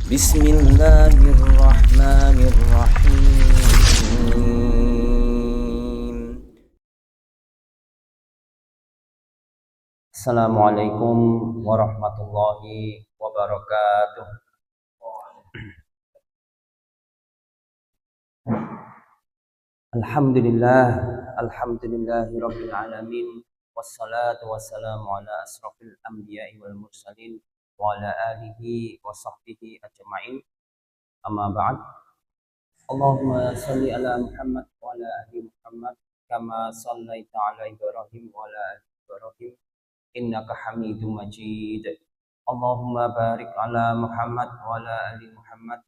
Bismillahirrahmanirrahim. Assalamualaikum warahmatullahi wabarakatuh. Alhamdulillahirabbil alamin. Wassalatu wassalamu ala asrofil anbiya'i wal mursalin wa ala alihi wa sahbihi ajma'in. Amma ba'd. Allahumma salli ala Muhammad wa ala ali Muhammad kama sallaita ala Ibrahim wa ala ali Ibrahim innaka Hamidum Majid. Allahumma barik ala Muhammad wa ala ali Muhammad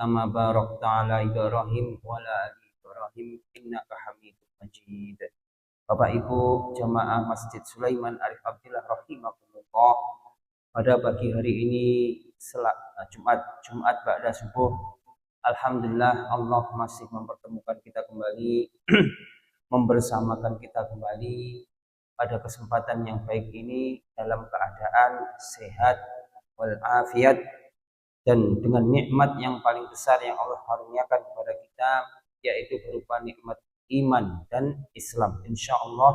kama barakta ala Ibrahim wa ala ali Ibrahim innaka Hamidum Majid. Bapak Ibu jamaah Masjid Sulaiman Arif Abdillah rahimakumullah, pada pagi hari ini Jumat ba'da subuh, alhamdulillah Allah masih mempertemukan kita kembali membersamakan kita kembali pada kesempatan yang baik ini dalam keadaan sehat walafiat dan dengan nikmat yang paling besar yang Allah karuniakan kepada kita, yaitu berupa nikmat iman dan Islam. Insya Allah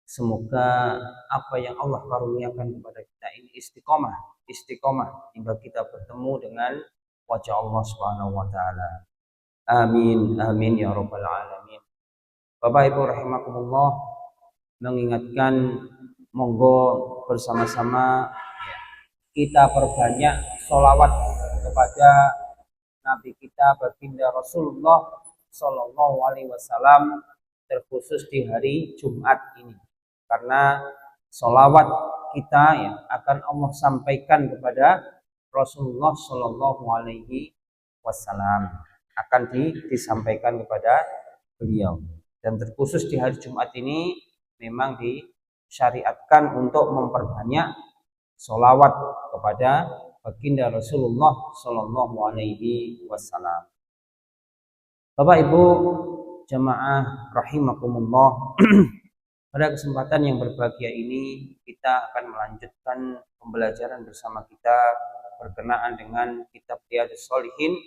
semoga apa yang Allah karuniakan kepada kita ini istiqomah hingga kita bertemu dengan wajah Allah Subhanahu wa taala. Amin amin ya rabbal alamin. Bapak Ibu rahimakumullah, mengingatkan monggo bersama-sama kita perbanyak sholawat kepada Nabi kita baginda Rasulullah Sallallahu Alaihi Wasallam, terkhusus di hari Jumat ini, karena sholawat kita akan Allah sampaikan kepada Rasulullah Sallallahu Alaihi Wasallam, akan disampaikan kepada beliau. Dan terkhusus di hari Jumat ini memang disyariatkan untuk memperbanyak sholawat kepada baginda Rasulullah Sallallahu Alaihi Wasallam. Bapak Ibu jamaah rahimakumullah, pada kesempatan yang berbahagia ini kita akan melanjutkan pembelajaran bersama kita berkenaan dengan kitab Riyadhus Shalihin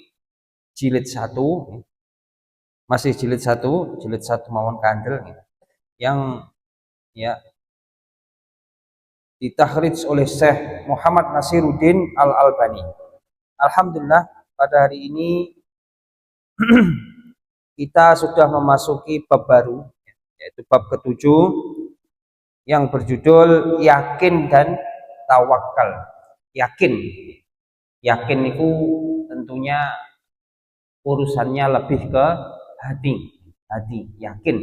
jilid 1. Masih jilid 1 mawon kandel yang ditakhrij oleh Syekh Muhammad Nasiruddin Al-Albani. Alhamdulillah pada hari ini kita sudah memasuki bab baru, yaitu bab ke-7 yang berjudul yakin dan tawakal. Yakin itu tentunya urusannya lebih ke hati, yakin.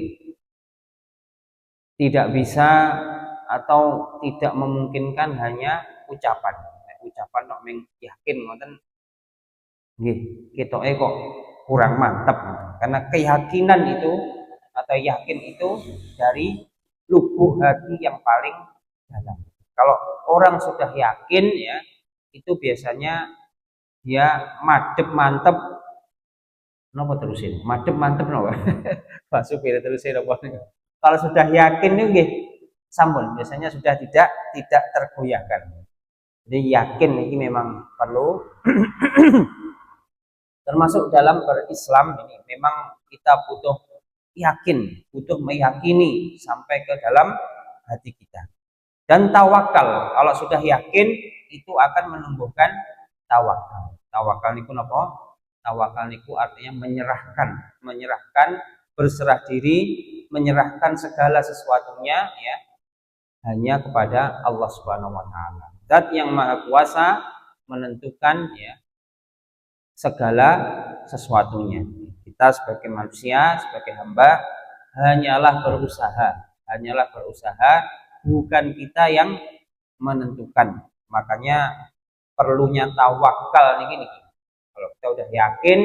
Tidak bisa atau tidak memungkinkan hanya ucapan kok yakin ngoten nggih ketoke kok kurang mantap, karena keyakinan itu atau yakin itu dari lubuk hati yang paling dalam. Kalau orang sudah yakin itu biasanya dia madep mantep napa terusin madep mantep napa bahasa beda terusin apa. Kalau sudah yakin itu nggih sampun biasanya sudah tidak tergoyahkan. Jadi yakin ini memang perlu termasuk dalam berislam ini memang kita butuh meyakini sampai ke dalam hati kita. Dan tawakal, kalau sudah yakin itu akan menumbuhkan tawakal. Tawakal niku napa? Tawakal niku artinya menyerahkan, berserah diri, menyerahkan segala sesuatunya hanya kepada Allah Subhanahu wa taala. Zat yang Maha Kuasa menentukan segala sesuatunya. Kita sebagai manusia, sebagai hamba hanyalah berusaha, bukan kita yang menentukan. Makanya perlunya tawakal ini. Kalau kita udah yakin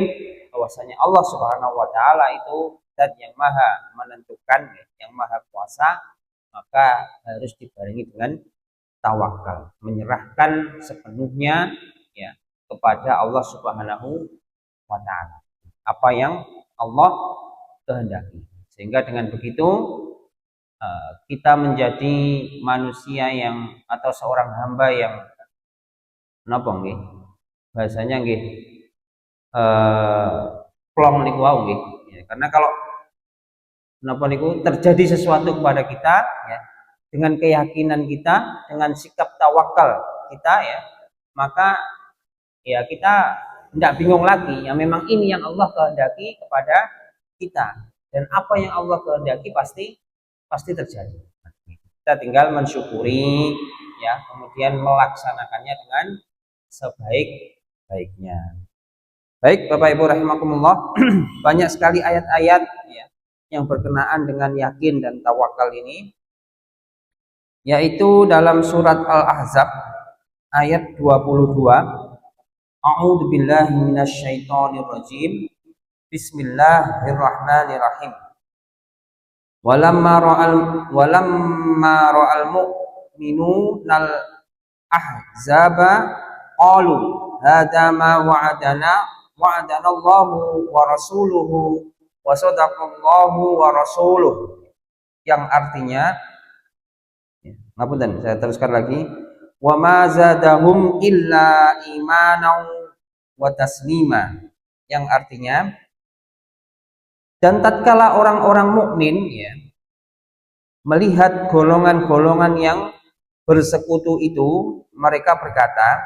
bahwasanya Allah Subhanahu wa taala itu zat yang Maha menentukan, yang Maha Kuasa, maka harus dibarengi dengan tawakal, menyerahkan sepenuhnya kepada Allah Subhanahu wa taala apa yang Allah kehendaki, sehingga dengan begitu kita menjadi manusia yang atau seorang hamba yang bahasanya nggih plong niku wau nggih. Ya, karena kalau napa niku terjadi sesuatu kepada kita ya, dengan keyakinan kita, dengan sikap tawakal kita ya, maka ya kita tidak bingung lagi. Ya memang ini yang Allah kehendaki kepada kita, dan apa yang Allah kehendaki pasti terjadi. Kita tinggal mensyukuri ya, kemudian melaksanakannya dengan sebaik-baiknya. Baik Bapak Ibu rahimakumullah, banyak sekali ayat-ayat ya, yang berkenaan dengan yakin dan tawakal ini, yaitu dalam surat Al-Ahzab ayat 22. A'udzu billahi minasyaitonir rajim. Bismillahirrahmanirrahim. Walamma ra'al mu'minunal ahzaba qalu hadza ma wa'adanallahu wa rasuluhu wa sadaqallahu wa rasuluhu, yang artinya ngapunten saya teruskan lagi, wa ma zadahum illa imanan wa taslima, yang artinya dan tatkala orang-orang mukmin ya melihat golongan-golongan yang bersekutu itu, mereka berkata,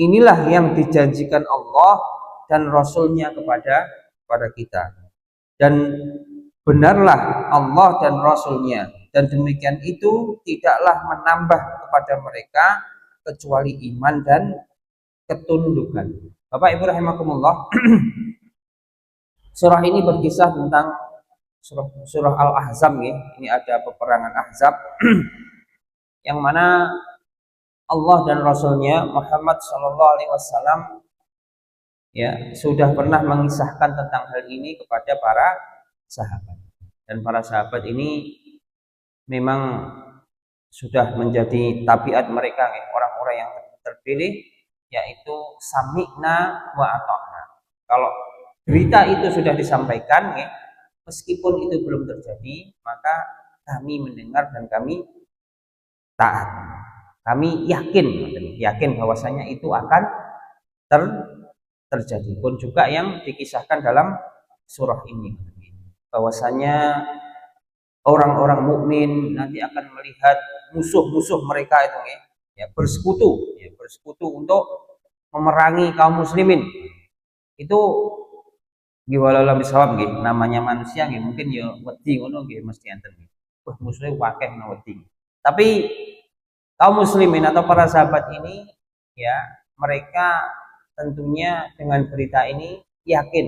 inilah yang dijanjikan Allah dan Rasul-Nya kepada kita, dan benarlah Allah dan Rasul-Nya, dan demikian itu tidaklah menambah kepada mereka kecuali iman dan ketundukan. Bapak Ibu rahimakumullah, surah ini berkisah tentang surah Al-Ahzab ya. Ini ada peperangan Ahzab yang mana Allah dan Rasulnya Muhammad Shallallahu Alaihi Wasallam ya sudah pernah mengisahkan tentang hal ini kepada para sahabat, dan para sahabat ini memang sudah menjadi tabiat mereka ya, orang-orang yang terpilih, yaitu sami'na wa ata'na. Kalau berita itu sudah disampaikan ya, meskipun itu belum terjadi, maka kami mendengar dan kami taat. Kami yakin bahwasanya itu akan terjadi. Pun juga yang dikisahkan dalam surah ini, bahwasanya orang-orang mukmin nanti akan melihat musuh-musuh mereka itu ya bersekutu untuk memerangi kaum muslimin. Itu giwala bisawab nggih, namanya manusia nggih mungkin ya wedi ngono nggih mesti enten nggih. Wah, musuhe akeh wedi. Tapi kaum muslimin atau para sahabat ini ya, mereka tentunya dengan berita ini yakin,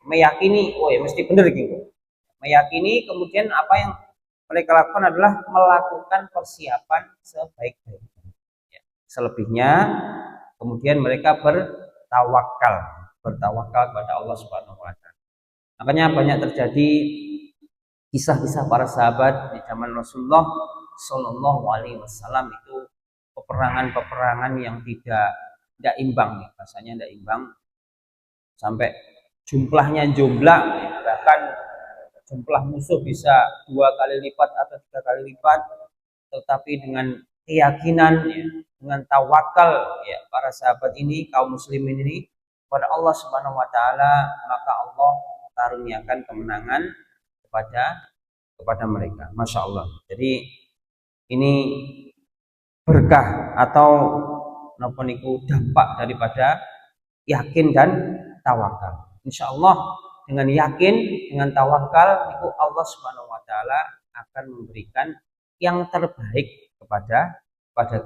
meyakini, oh ya mesti benar gitu. Meyakini, kemudian apa yang mereka lakukan adalah melakukan persiapan sebaik-baiknya. Ya. Selebihnya kemudian mereka bertawakal kepada Allah Subhanahu wa taala. Makanya banyak terjadi kisah-kisah para sahabat di zaman Rasulullah Shallallahu Alaihi Wasallam, itu peperangan yang tidak imbang, rasanya tidak imbang, sampai jumlahnya jumlah, bahkan jumlah musuh bisa 2 kali lipat atau 3 kali lipat, tetapi dengan keyakinan ya, dengan tawakal ya para sahabat ini, kaum muslimin ini kepada Allah Subhanahu wa taala, maka Allah karuniakan kemenangan kepada mereka. Masya Allah. Jadi ini berkah atau napa niku dampak daripada yakin dan tawakal. Insya Allah dengan yakin, dengan tawakal niku Allah Subhanahu wa taala akan memberikan yang terbaik kepada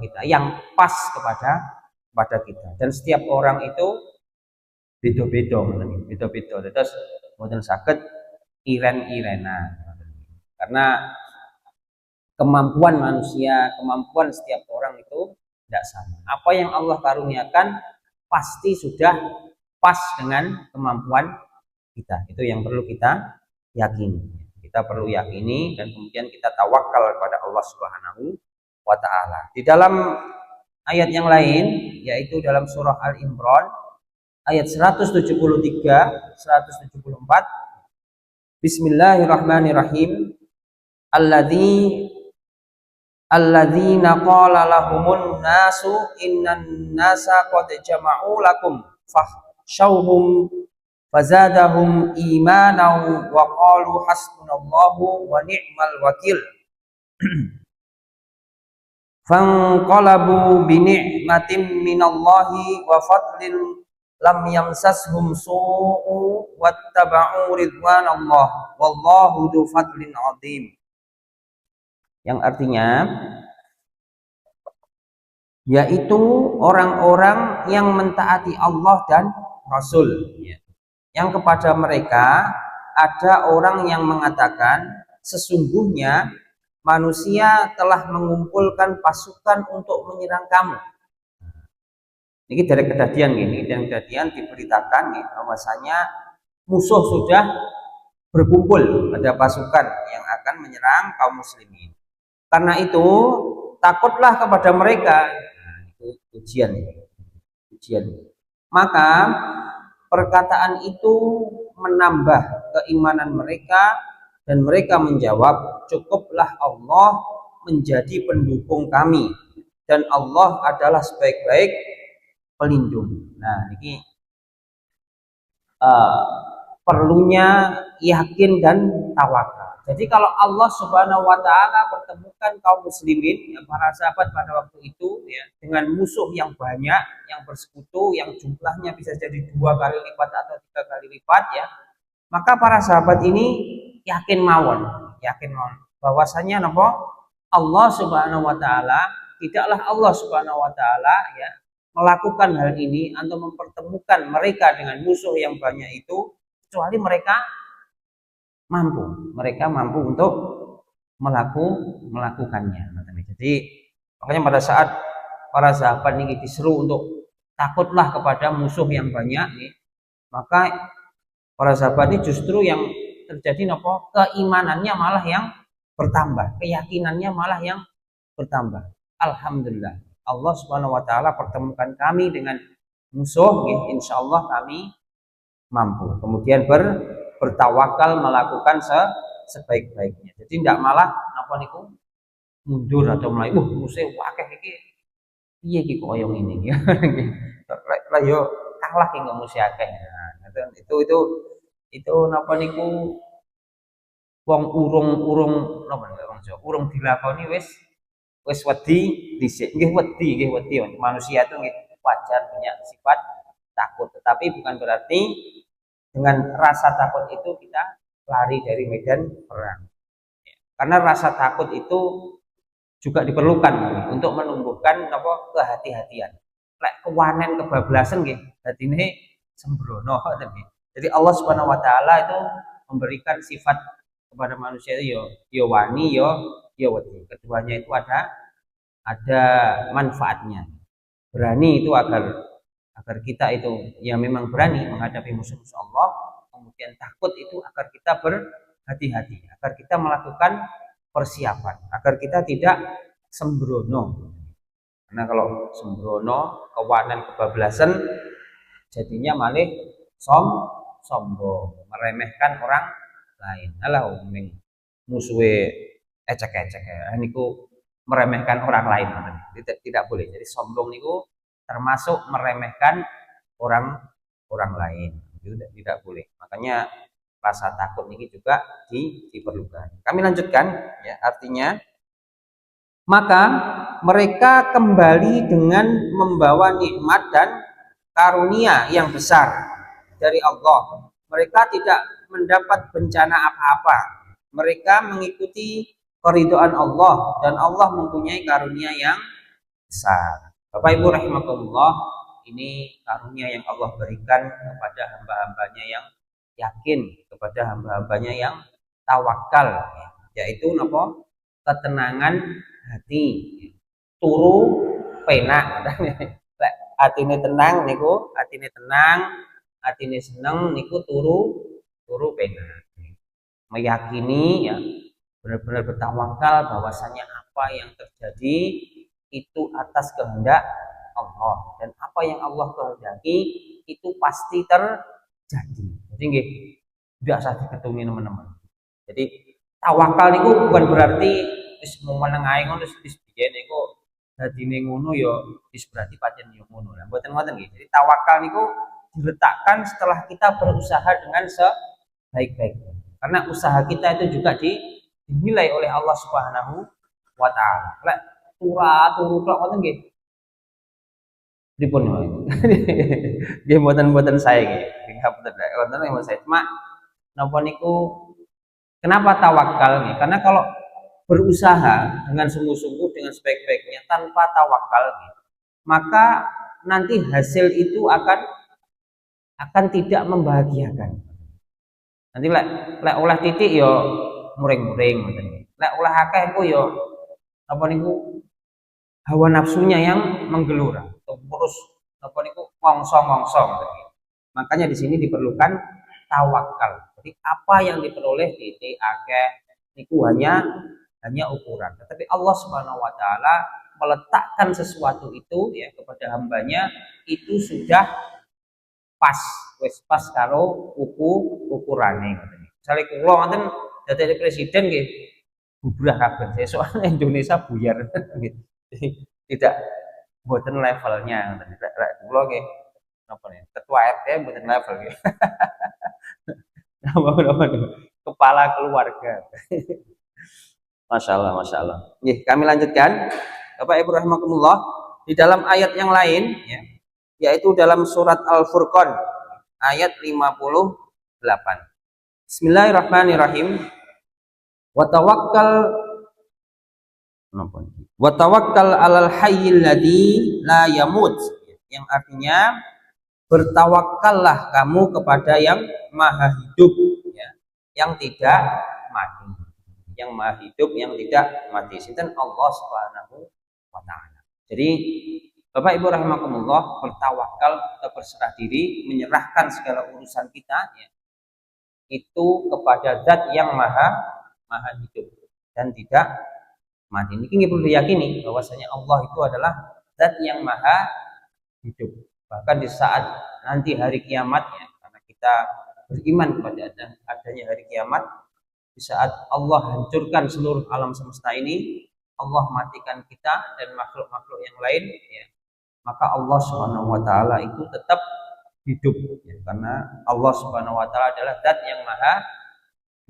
kita, yang pas kepada kita. Dan setiap orang itu beda-beda. Terus mboten saged iren-irenan. Karena kemampuan manusia, kemampuan setiap orang itu tidak sama. Apa yang Allah karuniakan pasti sudah pas dengan kemampuan kita. Itu yang perlu kita yakini. Kita perlu yakini dan kemudian kita tawakal kepada Allah Subhanahu wa taala. Di dalam ayat yang lain, yaitu dalam surah Al-Imran ayat 173, 174, Bismillahirrahmanirrahim. Alladzi alladzina qala lahumun nasu innan nasa qad jama'u lakum fakhshawhum fazadahum imanan wa qalu hasbunallahu wa ni'mal wakil. Fanqalabu bi ni'matin minallahi wa fadlin lam yamsashum su'u wattaba'u ridwanallah wallahu dzu fadlin 'adzim. Yang artinya yaitu orang-orang yang mentaati Allah dan Rasul, yang kepada mereka ada orang yang mengatakan sesungguhnya manusia telah mengumpulkan pasukan untuk menyerang kamu. Ini dari kejadian ini, dan kejadian diberitakan bahwasanya musuh sudah berkumpul, ada pasukan yang akan menyerang kaum muslimin. Karena itu takutlah kepada mereka. Itu ujian. Maka perkataan itu menambah keimanan mereka dan mereka menjawab, cukuplah Allah menjadi pendukung kami dan Allah adalah sebaik-baik pelindung. Nah, ini perlunya yakin dan tawakal. Jadi kalau Allah Subhanahu wa taala pertemukan kaum muslimin, para sahabat pada waktu itu dengan musuh yang banyak, yang bersekutu, yang jumlahnya bisa jadi 2 kali lipat atau 3 kali lipat maka para sahabat ini yakin mawon bahwasanya Allah Subhanahu wa taala, tidaklah Allah Subhanahu wa taala melakukan hal ini atau mempertemukan mereka dengan musuh yang banyak itu kecuali mereka mampu untuk melakukannya. Jadi makanya pada saat para sahabat ini diseru untuk takutlah kepada musuh yang banyak maka para sahabat ini justru yang terjadi keimanannya malah yang bertambah, keyakinannya malah yang bertambah. Alhamdulillah, Allah Subhanahu wa taala pertemukan kami dengan musuh, insyaallah kami mampu. Kemudian bertawakal melakukan sebaik-baiknya. Jadi tidak malah mundur atau mulai musuh akeh iki piye iki koyong ini lah yo kalah ki nggo musuh akeh. Nah, itu napa niku wong urung dilakoni wis wedi dhisik. Nggih wedi. Manusia itu wajar punya sifat takut, tetapi bukan berarti dengan rasa takut itu kita lari dari medan perang. Karena rasa takut itu juga diperlukan untuk menumbuhkan kehati-hatian. Lek kewanen kebablasan nggih, dadine sembrono. Jadi Allah Subhanahu wa taala itu memberikan sifat kepada manusia itu yo wani yo wedi. Keduanya itu ada manfaatnya. Berani itu agar kita itu memang berani menghadapi musuh-musuh Allah, kemudian takut itu agar kita berhati-hati, agar kita melakukan persiapan, agar kita tidak sembrono. Karena kalau sembrono, kewanan kebablasan, jadinya malah sombong, meremehkan orang lain. Alah musuhe ecek-ecek niku meremehkan orang lain. Tidak boleh. Jadi sombong niku termasuk meremehkan orang lain, tidak boleh. Makanya rasa takut ini juga diperlukan. Kami lanjutkan artinya maka mereka kembali dengan membawa nikmat dan karunia yang besar dari Allah. Mereka tidak mendapat bencana apa-apa. Mereka mengikuti keridhaan Allah dan Allah mempunyai karunia yang besar. Bapak Ibu rahimakumullah, ini karunia yang Allah berikan kepada hamba-hambanya yang yakin, kepada hamba-hambanya yang tawakal, yaitu ketenangan hati, turu penak. Atine tenang niku, atine tenang, atine seneng niku turu penak. Meyakini benar-benar bertawakal bahwasanya apa yang terjadi itu atas kehendak Allah, dan apa yang Allah kehendaki itu pasti terjadi. Jadi nggih tidak usah diketungi teman-teman. Jadi tawakal itu bukan berarti wis meneng ae ngono wis biyen iku dadine ngono ya wis berarti pancen ya ngono. Lah mboten ngoten nggih. Jadi tawakal niku diletakkan setelah kita berusaha dengan sebaik-baiknya. Karena usaha kita itu juga dinilai oleh Allah Subhanahu wa taala. Lek turu tok ngoten nggih. Pripun wae. Nggih mboten saya nggih. Ngapunten lek wonten saya cuma napa niku kenapa tawakal nih? Karena kalau berusaha dengan sungguh-sungguh dengan sebaik-baiknya tanpa tawakal nih, maka nanti hasil itu akan tidak membahagiakan. Nanti lek olah titik yo muring-muring ngoten. Lek olah akeh ku yo apa niku hawa nafsunya yang menggelora. Terus apa niku ngongso-ngongso ngoten. Makanya di sini diperlukan tawakal. Jadi apa yang diperoleh titik akeh niku hanya ukuran. Tetapi Allah Subhanahu wa taala meletakkan sesuatu itu ya kepada hambanya itu sudah pas, wis pas karo ukurane ngoten. Misale kula wonten dadi presiden nggih bubrah kabeh. Soalnya Indonesia buyar gitu. Tidak mboten levelnya ngoten. Lek kula nggih napa nih? Ketua RT mboten level nggih. Napa kepala keluarga. Masya Allah, Masya Allah. Nih, kami lanjutkan. Bapak Ibu rahimakumullah, di dalam ayat yang lain, ya, yaitu dalam surat Al-Furqan, ayat 58. Bismillahirrahmanirrahim. Watawakkal alal hayyil ladzi la yamut. Yang artinya bertawakkallah kamu kepada yang maha hidup, ya, yang tidak mati. Yang maha hidup yang tidak mati. Sinten Allah Subhanahu wa taala. Jadi Bapak Ibu rahimakumullah, bertawakal atau berserah diri, menyerahkan segala urusan kita ya, itu kepada Zat yang maha hidup dan tidak mati. Ini perlu diyakini bahwasanya Allah itu adalah Zat yang maha hidup. Bahkan di saat nanti hari kiamat ya, karena kita beriman kepada adanya hari kiamat, di saat Allah hancurkan seluruh alam semesta ini, Allah matikan kita dan makhluk-makhluk yang lain, ya, maka Allah Subhanahu wa taala itu tetap hidup, ya, karena Allah Subhanahu wa taala adalah Zat yang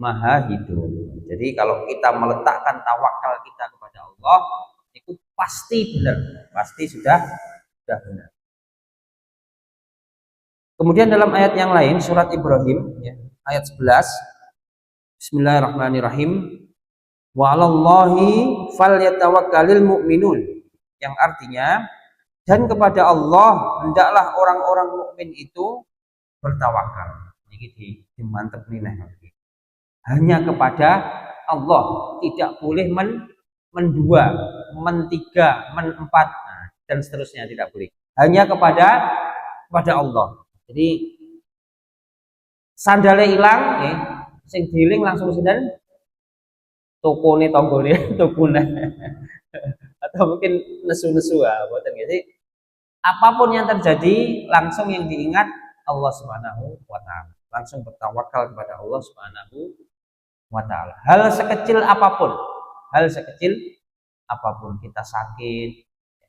maha hidup. Jadi kalau kita meletakkan tawakal kita kepada Allah, itu pasti benar, pasti sudah benar. Kemudian dalam ayat yang lain surat Ibrahim ya, ayat 11, Bismillahirrahmanirrahim. Wa 'alallahi falyatawakkalul mu'minun. Yang artinya dan kepada Allah hendaklah orang-orang mukmin itu bertawakal. Ini dimantep nih. Hanya kepada Allah, tidak boleh mendua, mentiga, menempat, dan seterusnya tidak boleh. Hanya kepada Allah. Jadi sandalnya hilang, sing diling langsung sinten? Tokone tonggone tokune. Atau mungkin nesu-nesu boten. Jadi apapun yang terjadi langsung yang diingat Allah Subhanahu wa taala. Langsung bertawakal kepada Allah Subhanahu wa taala. Hal sekecil apapun kita sakit,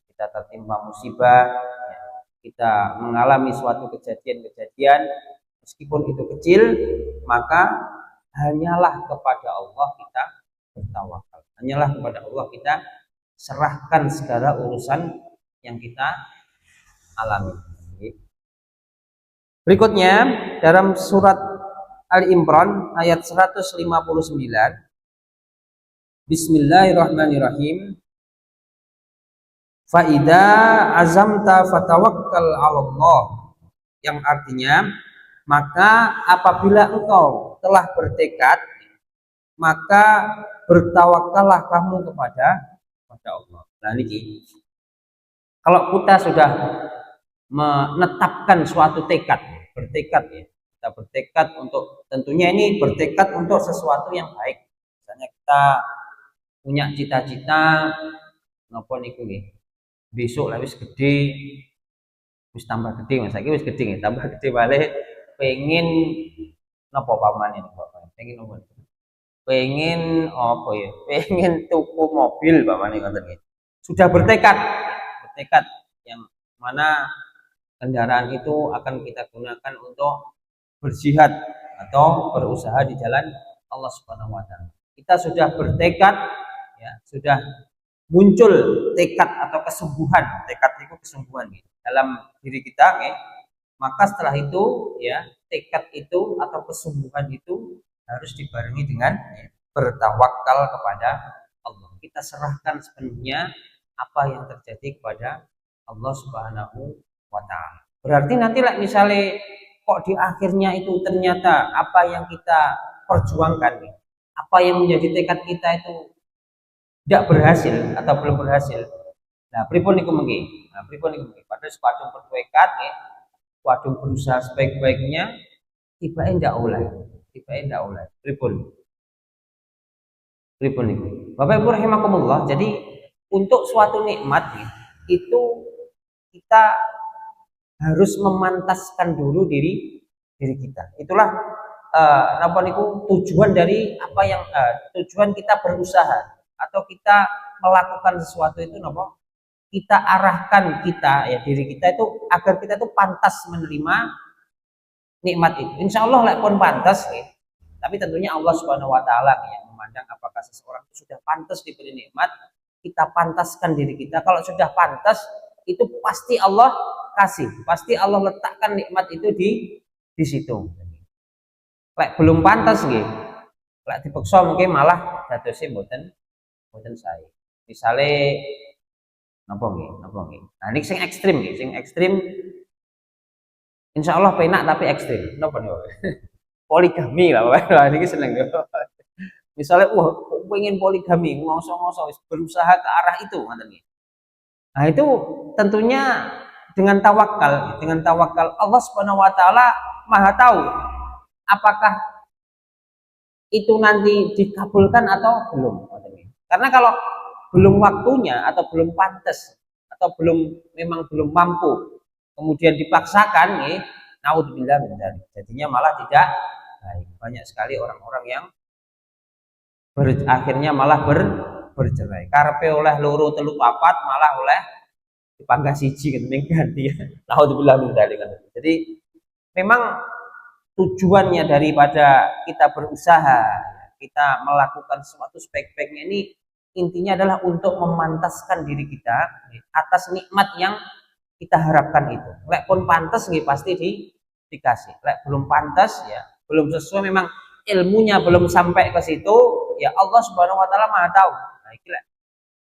kita tertimpa musibah, kita mengalami suatu kejadian-kejadian, meskipun itu kecil, maka hanyalah kepada Allah kita bertawakal. Hanyalah kepada Allah kita serahkan segala urusan yang kita alami. Berikutnya dalam surat Ali Imran ayat 159. Bismillahirrahmanirrahim. Faida azamta fatawakkal 'alallah. Yang artinya, maka apabila engkau telah bertekad, maka bertawakallah kamu kepada Allah. Nah ini kalau kita sudah menetapkan suatu tekad, bertekad ya, kita bertekad untuk, tentunya ini bertekad untuk sesuatu yang baik. Misalnya kita punya cita-cita napa niku nggih, besok lah wis gede, wis tambah gede, mas saiki wis gede, tambah gede balik, pengen napa pamane Bapak, pengen napa? pengen apa ya? Pengen tuku mobil bapakne ngoten nggih. Sudah bertekad, bertekad yang mana kendaraan itu akan kita gunakan untuk berjihad atau berusaha di jalan Allah Subhanahu wa taala. Kita sudah bertekad ya, sudah muncul tekad atau kesungguhan, tekad itu kesungguhan ya, dalam diri kita ya. Maka setelah itu ya, tekad itu atau kesungguhan itu harus dibarengi dengan ya, bertawakal kepada Allah. Kita serahkan sepenuhnya apa yang terjadi kepada Allah Subhanahu wa taala. Berarti nanti misalnya kok di akhirnya itu ternyata apa yang kita perjuangkan, apa yang menjadi tekad kita itu tidak berhasil atau belum berhasil. Nah, pripun niku mengki? Nah, pripun niku mengki? Padahal sepadung bertekad nggih, sepadung berusaha sebaik-baiknya, tiba ndak oleh. Tiba ndak oleh. Pripun? Pripun niku? Bapak Ibu rahimakumullah, jadi untuk suatu nikmat itu kita harus memantaskan dulu diri kita. Itulah apa niku tujuan dari apa yang tujuan kita berusaha atau kita melakukan sesuatu itu napa? Kita arahkan kita ya diri kita itu agar kita itu pantas menerima nikmat itu. Insya Allah lah pun pantas ya. Tapi tentunya Allah Subhanahu wa taala yang memandang apakah seseorang itu sudah pantas diberi nikmat, kita pantaskan diri kita. Kalau sudah pantas itu pasti Allah kasih, pasti Allah letakkan nikmat itu di situ. Lek belum pantas nggih. Lek dipaksa mungkin malah dadose mboten sae. Misale napa nggih? Napa nggih? Nah, ini sing ekstrim nggih, sing ekstrim insya Allah penak tapi ekstrim. Napa niku? Poligami lah, wah niki seneng yo. Misalnya, wah, pengen poligami, ngosong-ngosong, berusaha ke arah itu, ngoten nggih. Nah, itu tentunya dengan tawakal Allah Subhanahu wa taala Maha tahu apakah itu nanti dikabulkan atau belum. Karena kalau belum waktunya atau belum pantas atau memang belum mampu kemudian dipaksakan nih, naudzubillah min dzalik. Jadinya malah tidak baik. Banyak sekali orang-orang yang akhirnya malah bercerai. Karepe oleh loro telu papat malah oleh dipangga siji kan ganti. Naudzubillah min dzalik. Jadi memang tujuannya daripada kita berusaha, kita melakukan sesuatu sebaik-baiknya ini intinya adalah untuk memantaskan diri kita atas nikmat yang kita harapkan itu. Lek pun pantas nih pasti dikasih. Lek belum pantas ya, belum sesuai memang ilmunya belum sampai ke situ, ya Allah Subhanahu wa taala Maha tahu. Nah, iki lek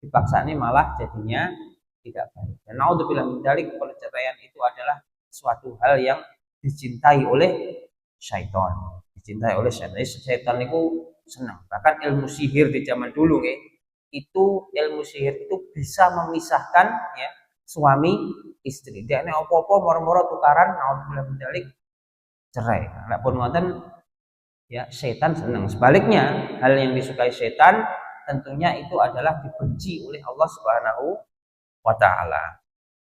dipaksa ini malah jadinya tidak baik. Dan naudzubillah min dzalik, perceraian itu adalah suatu hal yang dicintai oleh syaitan. Dicintai oleh syaitan. Syaitan itu senang. Bahkan ilmu sihir di zaman dulu itu ilmu sihir itu bisa memisahkan ya suami istri. Dia ini opo-opo moro-moro tukaran naudzubillah min dzalik cerai. Nah, pun ngoten ya setan senang. Sebaliknya, hal yang disukai setan tentunya itu adalah dibenci oleh Allah Subhanahu wa taala.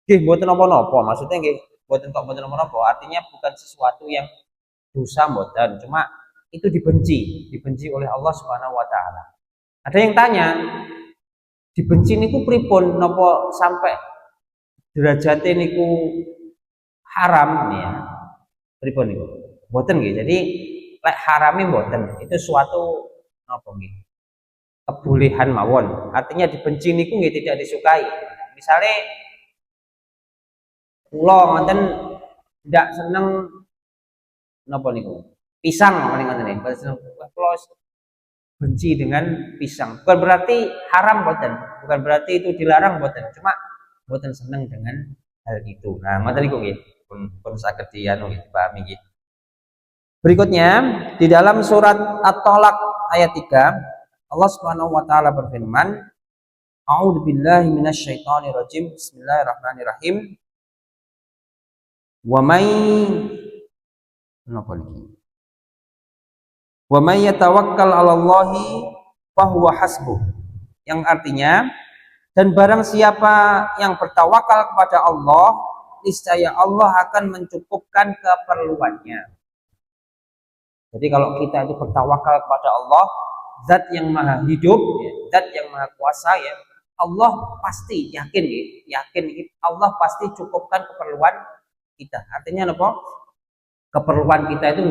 Nggih mboten napa-napa, maksudnya nggih mboten napa-napa, artinya bukan sesuatu yang dosa mboten, cuma itu dibenci oleh Allah Subhanahu wa taala. Ada yang tanya, dibenci niku pripun napa sampai derajate niku haram ya. Pripun niku? Mboten nggih. Jadi lek harame mboten, itu suatu napa nggih? Kebolehan mawon. Artinya dibenci niku nggih tidak disukai. Misalnya kula ngoten ndak seneng napa niku? Pisang paling ngoten nggih. Kula benci dengan pisang. Bukan berarti haram mboten, bukan berarti itu dilarang mboten, cuma mboten seneng dengan hal itu. Nah, ngoten niku nggih. Pun saged dianu nggih dipahami nggih. Berikutnya di dalam surat At-Tolak ayat 3 Allah Subhanahu wa taala berfirman, A'udzubillahi minasyaitonirrajim. Bismillahirrahmanirrahim. Wa may Wa may yatawakkal 'alallahi fahuwa hasbuh. Yang artinya, dan barang siapa yang bertawakal kepada Allah, niscaya Allah akan mencukupkan keperluannya. Jadi kalau kita itu bertawakal kepada Allah, zat yang maha hidup, ya, zat yang maha kuasa, ya. Allah pasti yakin, ya, yakin Allah pasti cukupkan keperluan kita. Artinya apa? Keperluan kita itu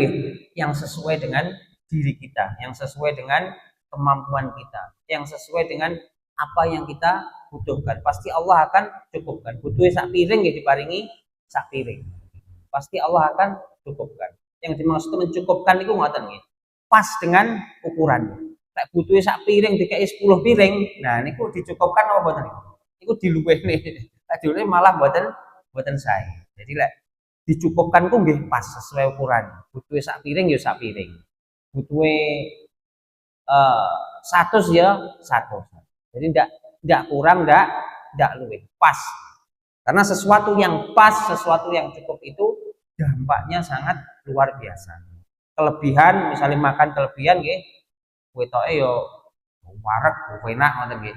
yang sesuai dengan diri kita, yang sesuai dengan kemampuan kita, yang sesuai dengan apa yang kita butuhkan. Pasti Allah akan cukupkan. Butuh sak piring ya diparingi sak piring. Pasti Allah akan cukupkan. Yang dimaksud mencukupkan itu ngoten nggih. Pas dengan ukurannya. Lek butuh sak piring dikai 10 piring, nah niku dicukupkan apa mboten niku? Niku diluwehne. Lek diluwehne malah mboten sae. Jadi lek dicukupkan ku nggih pas sesuai ukuran. Butuhe sak piring ya sak piring. Butuhe 100 ya 100. Jadi ndak kurang ndak luwih, pas. Karena sesuatu yang pas, sesuatu yang cukup itu dampaknya sangat luar biasa. Kelebihan, misalnya makan kelebihan nggih, wetoke yo wareg, enak ngoten nggih.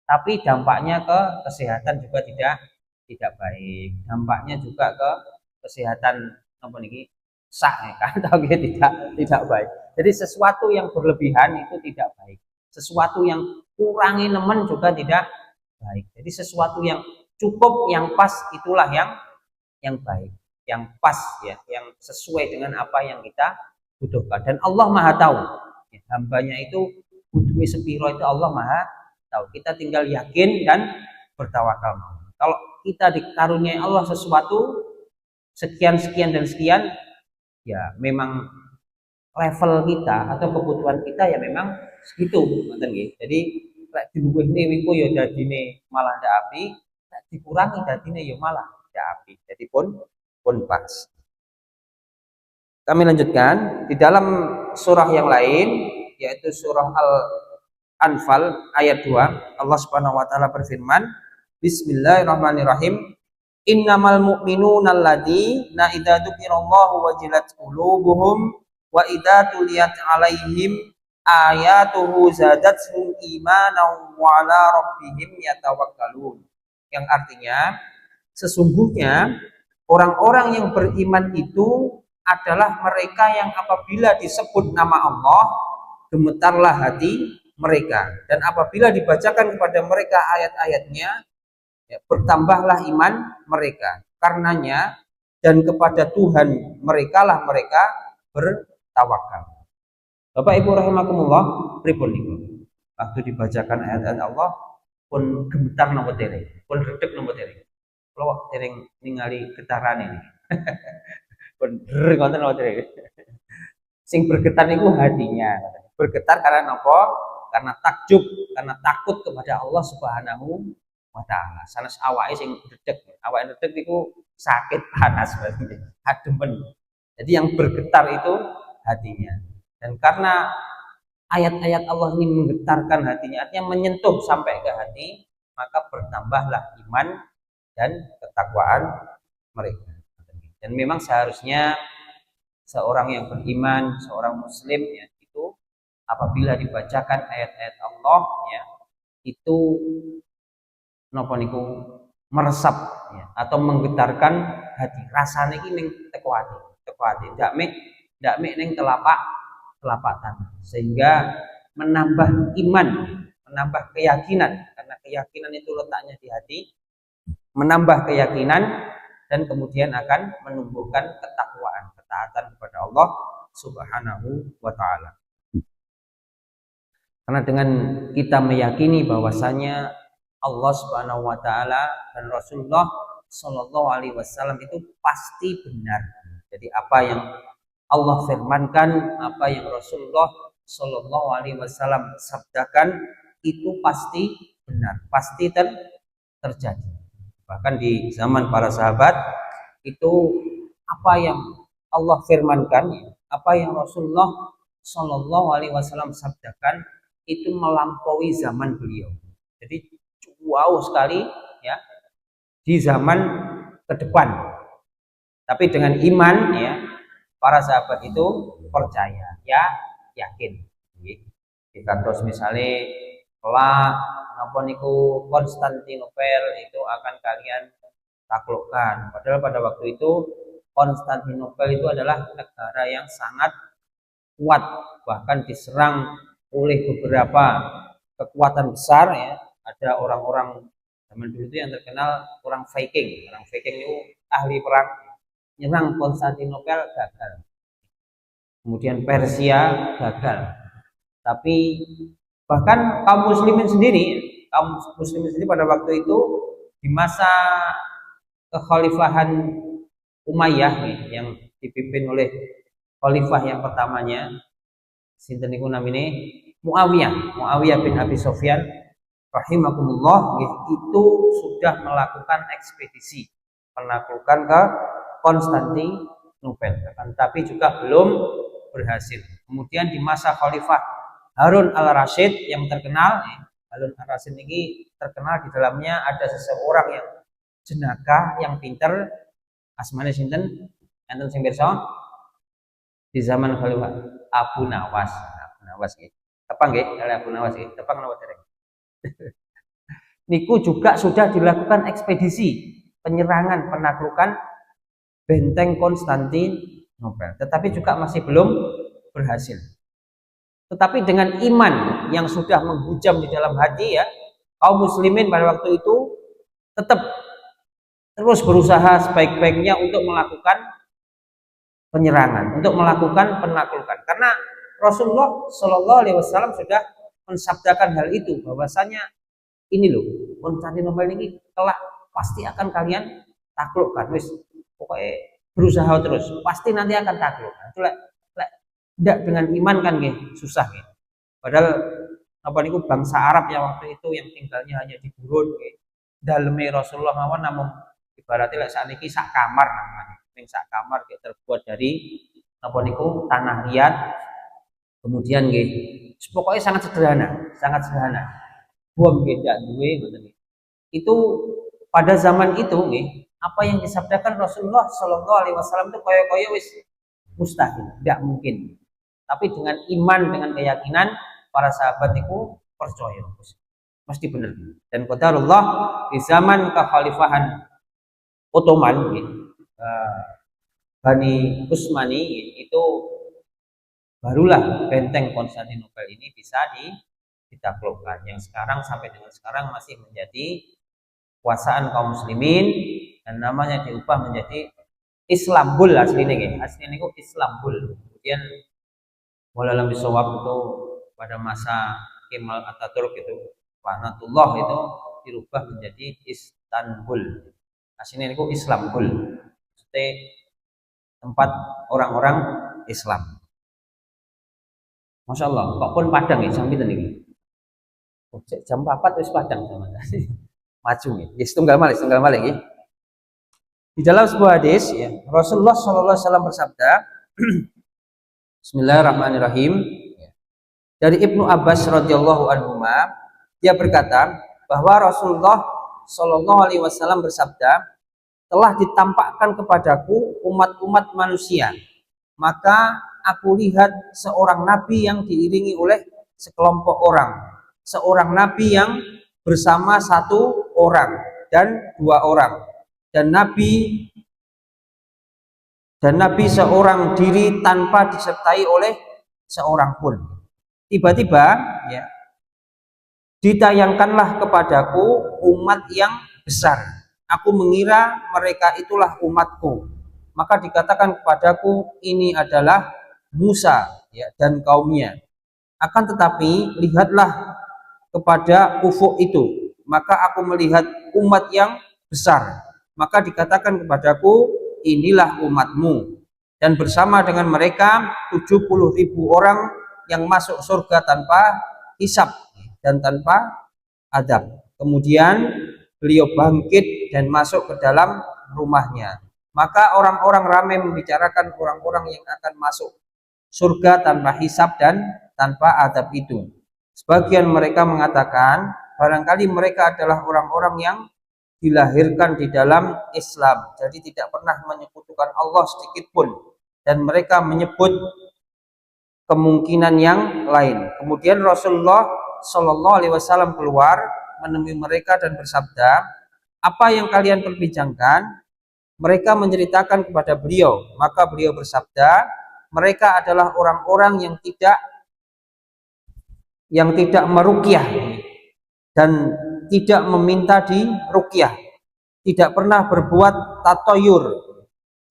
Tapi dampaknya ke kesehatan juga tidak baik. Dampaknya juga ke kesehatan apa niki sak kan tidak baik. Jadi sesuatu yang berlebihan itu tidak baik. Sesuatu yang kurangi nemen juga tidak baik. Jadi sesuatu yang cukup, yang pas itulah yang baik, yang pas ya, yang sesuai dengan apa yang kita butuhkan. Dan Allah Maha tahu. Ya, hambanya itu butuh sepiro itu Allah Maha tahu. Kita tinggal yakin dan bertawakal. Kalau kita dikaruniai Allah sesuatu sekian sekian dan sekian, ya memang level kita atau kebutuhan kita ya memang segitu, ngoten nggih. Jadi lek diluwihne wiku ya dadine malah ndak api, lek dikurangi dadine ya malah ndak api. Jadi pun pas. Kami lanjutkan di dalam surah yang lain yaitu surah Al-Anfal ayat 2, Allah Subhanahu wa taala berfirman, Bismillahirrahmanirrahim. Innamal mu'minuna alladzina idza dzukirallahu wajilat qulubuhum wa idza tuliyat 'alaihim ayatuhu zadatuhum imanan wa 'ala rabbihim yatawakkalun. Yang artinya sesungguhnya orang-orang yang beriman itu adalah mereka yang apabila disebut nama Allah gemetarlah hati mereka, dan apabila dibacakan kepada mereka ayat-ayatnya ya, bertambahlah iman mereka karenanya, dan kepada Tuhan mereka lah mereka bertawakal. Bapak Ibu rahimakumullah, pripun niku? Waktu dibacakan ayat-ayat Allah pun gemetar napa dereng, pun redeg napa dereng. Kula dereng ningali getaran ini. Pun ngoten napa dereng. Sing bergetar niku hatinya. Bergetar karena napa? Karena takjub, karena takut kepada Allah Subhanahu wa taala. Sanes awake sing redeg. Awake redeg niku sakit panas berarti. Ademen. Jadi yang bergetar itu hatinya. Dan karena ayat-ayat Allah ini menggetarkan hatinya, artinya menyentuh sampai ke hati, maka bertambahlah iman dan ketakwaan mereka. Dan memang seharusnya seorang yang beriman, seorang muslim ya, itu apabila dibacakan ayat-ayat Allah ya, itu napa niku meresap ya, atau menggetarkan hati. Rasane iki ning teko ati. Ndak mek ning telapak tangan. Sehingga menambah iman, menambah keyakinan, karena keyakinan itu letaknya di hati, menambah keyakinan dan kemudian akan menumbuhkan ketakwaan, ketaatan kepada Allah Subhanahu wa taala. Karena dengan kita meyakini bahwasanya Allah Subhanahu wa taala dan Rasulullah Shallallahu alaihi wasallam itu pasti benar. Jadi apa yang Allah firmankan, apa yang Rasulullah Shallallahu alaihi wasallam sabdakan itu pasti benar, pasti terjadi. Bahkan di zaman para sahabat itu apa yang Allah firmankan, apa yang Rasulullah Shallallahu alaihi wasallam sabdakan itu melampaui zaman beliau. Jadi wow sekali ya di zaman ke depan. Tapi dengan iman ya, para sahabat itu percaya, ya yakin. Kita terus misalnya kelak napa niku Konstantinopel itu akan kalian taklukkan. Padahal pada waktu itu Konstantinopel itu adalah negara yang sangat kuat, bahkan diserang oleh beberapa kekuatan besar ya. Ada orang-orang zaman dulu itu yang terkenal orang Viking. Orang Viking itu ahli perang, nyerang Konstantinopel gagal. Kemudian Persia gagal. Tapi bahkan kaum muslimin sendiri pada waktu itu di masa kekhalifahan Umayyah nih, yang dipimpin oleh khalifah yang pertamanya sinten niku namine Muawiyah bin Abi Sufyan rahimakumullah, itu sudah melakukan ekspedisi penaklukan ke Konstantinopel, tapi juga belum berhasil. Kemudian di masa khalifah Harun al-Rasyid yang terkenal, Harun al-Rasyid ini terkenal di dalamnya ada seseorang yang jenaka, yang pinter, asmane sinten? Enten sing pirsa? Di zaman khalifah Abu Nawas. Abu Nawas nggih. Tepang nggih, Abu Nawas nggih. Tepang napa dereng? Niku juga sudah dilakukan ekspedisi penyerangan penaklukan benteng Konstantinopel, tetapi juga masih belum berhasil. Tetapi dengan iman yang sudah menghujam di dalam hati ya, kaum muslimin pada waktu itu tetap terus berusaha sebaik-baiknya untuk melakukan penyerangan, untuk melakukan penaklukan. Karena Rasulullah Shallallahu Alaihi Wasallam sudah mensabdakan hal itu, bahwasanya ini loh, Konstantinopel ini kelak pasti akan kalian taklukkan. Wis, pokoknya berusaha terus, pasti nanti akan takluk. Itulah tidak dengan iman kan susah padahal apa niku bangsa Arab yang waktu itu yang tinggalnya hanya di gurun daleme Rasulullah mawon, namun ibaratnya saat ini sak kamar namanya, sak kamar terbuat dari apa niku tanah liat, kemudian pokoknya sangat sederhana buang tidak duwe itu. Pada zaman itu apa yang disabdakan Rasulullah Shallallahu Alaihi Wasallam itu koyo wis mustahil, tidak mungkin. Tapi dengan iman, dengan keyakinan, para sahabat itu percaya mesti benar. Dan qadarullah di zaman kekhalifahan Ottoman Bani Utsmani itu barulah benteng Konstantinopel ini bisa ditaklukkan, yang sekarang sampai dengan sekarang masih menjadi kuasaan kaum muslimin, dan namanya diubah menjadi Islambul aslinya itu Islambul. Kemudian walalam bisawab itu pada masa Kemal Atatürk itu laknatullah itu dirubah menjadi Istanbul. Aslinya itu Islambul, maksudnya tempat orang-orang Islam. Masya Allah, kok pun padang sampai tadi jam 4 wis padang sama maju setunggal malih Di dalam sebuah hadis ya, Rasulullah SAW bersabda Bismillahirrahmanirrahim, dari Ibnu Abbas radhiyallahu anhu, dia berkata bahwa Rasulullah Shallallahu Alaihi Wasallam bersabda, telah ditampakkan kepadaku umat-umat manusia, maka aku lihat seorang nabi yang diiringi oleh sekelompok orang, seorang nabi yang bersama satu orang dan dua orang, dan nabi seorang diri tanpa disertai oleh seorang pun. Tiba-tiba ya, ditayangkanlah kepadaku umat yang besar. Aku mengira mereka itulah umatku. Maka dikatakan kepadaku, ini adalah Musa ya, dan kaumnya. Akan tetapi lihatlah kepada ufuk itu, maka aku melihat umat yang besar. Maka dikatakan kepadaku, inilah umatmu, dan bersama dengan mereka 70.000 orang yang masuk surga tanpa hisab dan tanpa adab. Kemudian beliau bangkit dan masuk ke dalam rumahnya. Maka orang-orang ramai membicarakan orang-orang yang akan masuk surga tanpa hisab dan tanpa adab itu. Sebagian mereka mengatakan barangkali mereka adalah orang-orang yang dilahirkan di dalam Islam, jadi tidak pernah menyekutukan Allah sedikit pun, dan mereka menyebut kemungkinan yang lain. Kemudian Rasulullah Shallallahu Alaihi Wasallam keluar menemui mereka dan bersabda, apa yang kalian perbincangkan? Mereka menceritakan kepada beliau, maka beliau bersabda, mereka adalah orang-orang yang tidak yang tidak meruqyah dan tidak meminta di ruqyah, tidak pernah berbuat tatoyur,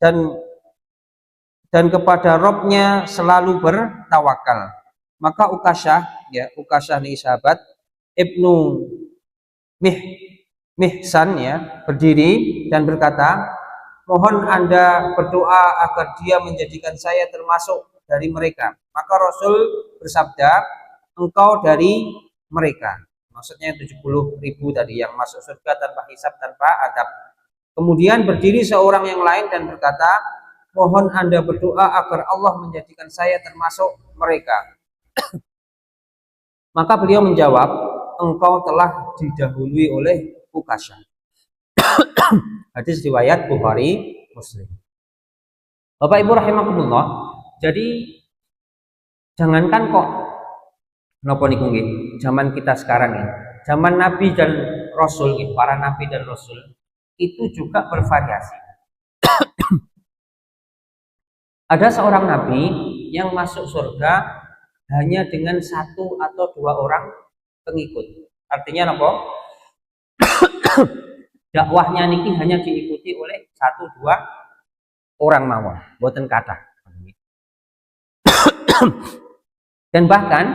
dan kepada Robnya selalu bertawakal. Maka Ukasyah, ya, Ukasyah nih sahabat, Ibnu Mihsan, ya, berdiri dan berkata, mohon Anda berdoa agar dia menjadikan saya termasuk dari mereka. Maka Rasul bersabda, engkau dari mereka. Maksudnya 70.000 tadi yang masuk surga tanpa hisab, tanpa adab. Kemudian berdiri seorang yang lain dan berkata, mohon Anda berdoa agar Allah menjadikan saya termasuk mereka. Maka beliau menjawab, engkau telah didahului oleh Ukasyah. Hadis riwayat Bukhari Muslim. Bapak Ibu rahimakumullah, jadi jangankan kok napa niku nggih, zaman kita sekarang ini, zaman Nabi dan Rasul, para Nabi dan Rasul itu juga bervariasi. Ada seorang Nabi yang masuk surga hanya dengan 1 atau 2 orang pengikut. Artinya apa? Dakwahnya niki hanya diikuti oleh 1-2 orang mawon, boten kathah. Dan bahkan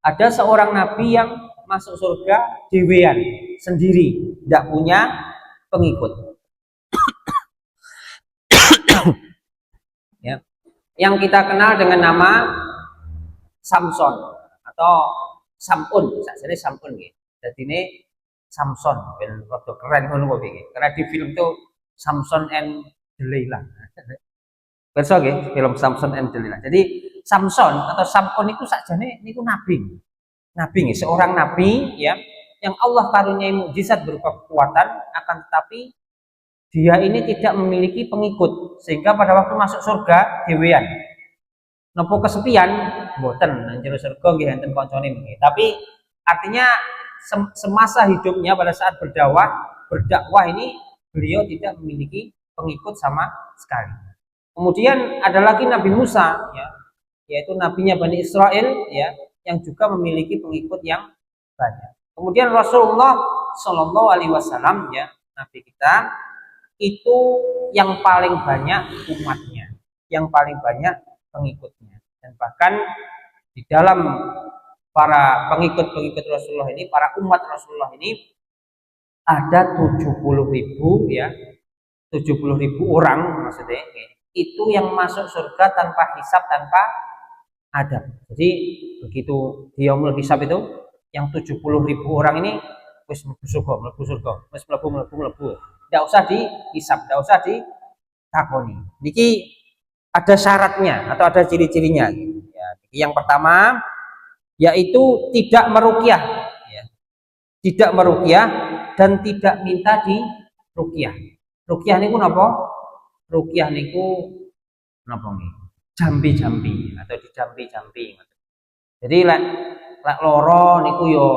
ada seorang nabi yang masuk surga dewean sendiri, tidak punya pengikut. Ya. Yang kita kenal dengan nama Samson atau Samun, jadi Samun gitu. Jadi ini Samson, ben rada keren ngono kok iki. Karena di film itu Samson and Delilah. Perso nggih, film Samson and Delilah. Jadi Samson atau Samun itu sakjane niku nabi. Nabi nggih, seorang nabi ya yang Allah karuniai mukjizat berupa kekuatan, akan tetapi dia ini tidak memiliki pengikut sehingga pada waktu masuk surga dewean. Nopo kesepian, mboten njero surga nggih enten kancane nggih. Tapi artinya semasa hidupnya pada saat berdakwah ini beliau tidak memiliki pengikut sama sekali. Kemudian ada lagi Nabi Musa, ya, yaitu nabinya Bani Israel, ya, yang juga memiliki pengikut yang banyak. Kemudian Rasulullah Shallallahu Alaihi Wasallam, ya, Nabi kita itu yang paling banyak umatnya, yang paling banyak pengikutnya, dan bahkan di dalam para pengikut-pengikut Rasulullah ini, para umat Rasulullah ini ada 70.000, ya, 70.000 orang maksudnya, itu yang masuk surga tanpa hisab, tanpa adab. Jadi begitu dia mulai hisab itu, yang 70.000 orang ini wis mlebu surga, wis mlebu. Tidak usah dihisab, tidak usah ditakoni. Niki ada syaratnya atau ada ciri-cirinya. Ya, yang pertama yaitu tidak meruqyah, ya. Tidak meruqyah dan tidak minta di ruqyah. Ruqyah niku napa? Ruqyah niku napa nggih? Jambi-jambi atau dijambi-jambi. Jadi lek lara niku yo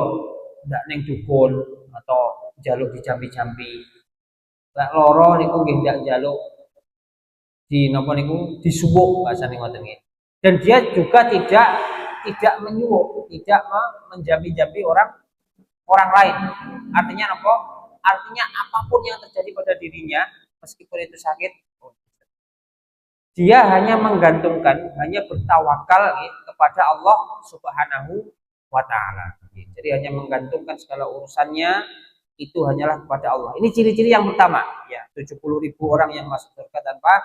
ndak ning dukun atau jaluk dijambi-jambi. Lek lara niku nggih ndak jaluk di napa niku disuwuk bahasane ngoten nggih. Dan dia juga tidak menyuwuk, tidak menjambi-jambi orang lain. Artinya apa? Artinya apapun yang terjadi pada dirinya, meskipun itu sakit, dia hanya menggantungkan, hanya bertawakal kepada Allah Subhanahu wa Ta'ala. Jadi hanya menggantungkan segala urusannya itu hanyalah kepada Allah. Ini ciri-ciri yang pertama, ya, 70.000 orang yang masuk surga tanpa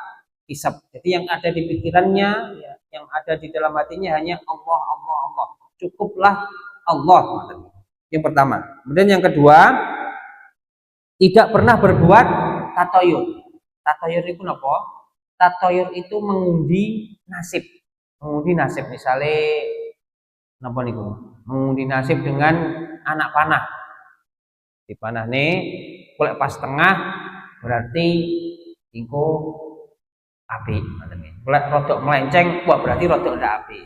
hisab. Jadi yang ada di pikirannya, ya, yang ada di dalam hatinya hanya Allah, Allah, Allah. Cukuplah Allah. Yang pertama. Kemudian yang kedua, tidak pernah berbuat tatoyur. Tatoyur itu apa? Tatoyur itu mengundi nasib. Mengundi nasib, misalnya napa niku? Mengundi nasib dengan anak panah. Di panah nih, kalau pas tengah berarti ingko api. Kalau rodok melenceng, wah berarti rodok ndak api.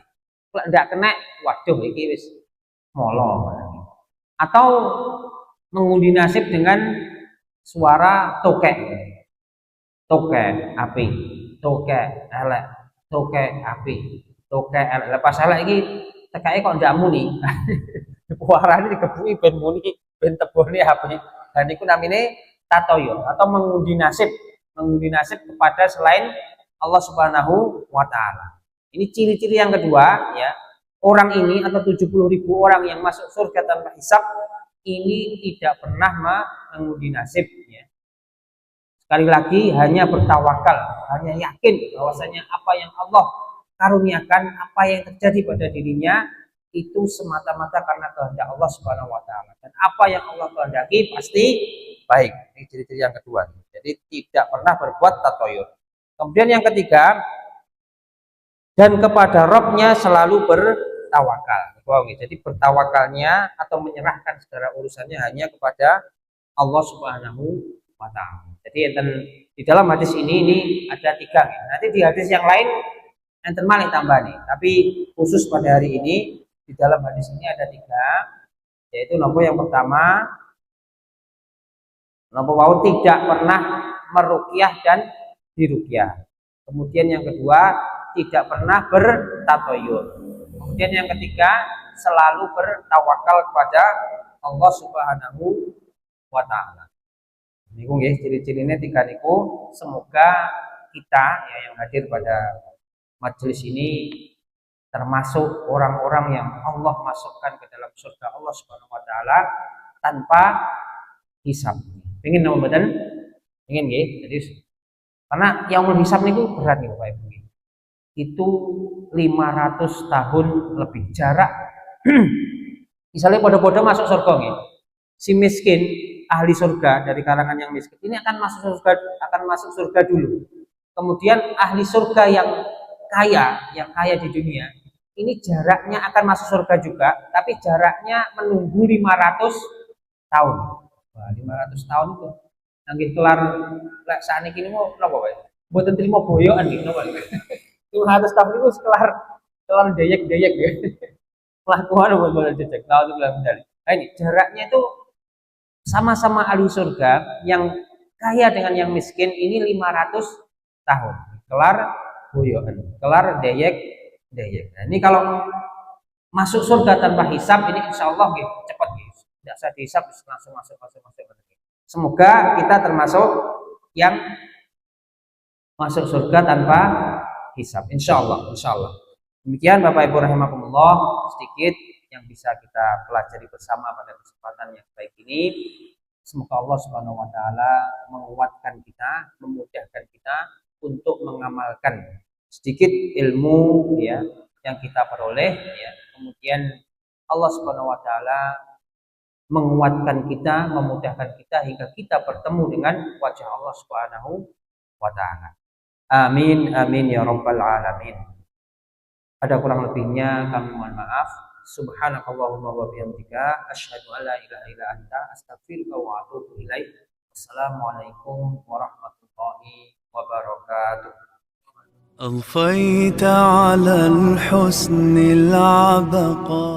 Kalau ndak kena, waduh iki wis molo. Atau mengundi nasib dengan suara tokek. Tokek api, tokek elek, tokek api, tokek elek. Lepas elek iki tekake kok ndak muni. Warane dikebuki ben muni, ben tebone HP. Dan itu namanya tatoyur atau mengundi nasib kepada selain Allah Subhanahu wa taala. Ini ciri-ciri yang kedua ya. Orang ini atau 70.000 orang yang masuk surga tanpa hisab ini tidak pernah mengundi nasib ya. Sekali lagi hanya bertawakal, hanya yakin bahwasanya apa yang Allah karuniakan, apa yang terjadi pada dirinya itu semata-mata karena kehendak Allah Subhanahu wa taala. Dan apa yang Allah kehendaki pasti baik. Ini ciri-ciri yang kedua. Jadi tidak pernah berbuat tatoyur. Kemudian yang ketiga, dan kepada Rabb-nya selalu bertawakal. Jadi bertawakalnya atau menyerahkan segala urusannya hanya kepada Allah Subhanahu wa taala. Jadi di dalam hadis ini ada 3 ya. Nanti di hadis yang lain enten malih tambah nih. Tapi khusus pada hari ini di dalam hadis ini ada 3, yaitu yang pertama, wau tidak pernah meruqyah dan diruqyah. Kemudian yang kedua, tidak pernah bertatoyur. Kemudian yang ketiga, selalu bertawakal kepada Allah Subhanahu wa taala. Niku nggih ciri-cirine 3 niku. Semoga kita ya yang hadir pada majelis ini termasuk orang-orang yang Allah masukkan ke dalam surga Allah Subhanahu wa taala tanpa hisab. Pengen napa mboten? Pengen nggih. Jadi karena yaumul hisab niku berat niku Bapak Ibu. Itu 500 tahun lebih jarak. Misalnya podo-podo masuk surga nggih. Si miskin ahli surga dari kalangan yang miskin ini akan masuk surga dulu. Kemudian ahli surga yang kaya di dunia ini jaraknya akan masuk surga juga, tapi jaraknya menunggu 500 tahun. Wah, 500 tahun itu nggih kelar lek sakniki niku napa wae. Mboten trimo boyokan nggih napa. 500 tahun itu kelar dayek-dayek ya. Kelakuan buat jejak. Nah, itu bilang dari. Nah, ini jaraknya itu sama-sama ahli surga yang kaya dengan yang miskin ini 500 tahun. Kelar boyokan, kelar dayek. Nah, ini kalau masuk surga tanpa hisab ini insya Allah gitu, cepat gitu. Tidak usah dihisab langsung masuk. Semoga kita termasuk yang masuk surga tanpa hisab. Insya Allah. Demikian Bapak Ibu rahimakumullah, sedikit yang bisa kita pelajari bersama pada kesempatan yang baik ini. Semoga Allah Subhanahu wa taala menguatkan kita, memudahkan kita untuk mengamalkan sedikit ilmu ya yang kita peroleh ya. Kemudian Allah Subhanahu wa taala menguatkan kita, memudahkan kita hingga kita bertemu dengan wajah Allah Subhanahu wa taala. Amin ya rabbal alamin. Ada kurang lebihnya kami mohon maaf. Subhanakallahumma wa bihamdika asyhadu an la ilaha illa anta astaghfiruka wa atubu ilaik. Wassalamualaikum warahmatullahi wabarakatuh. أضفيت على الحسن العبقى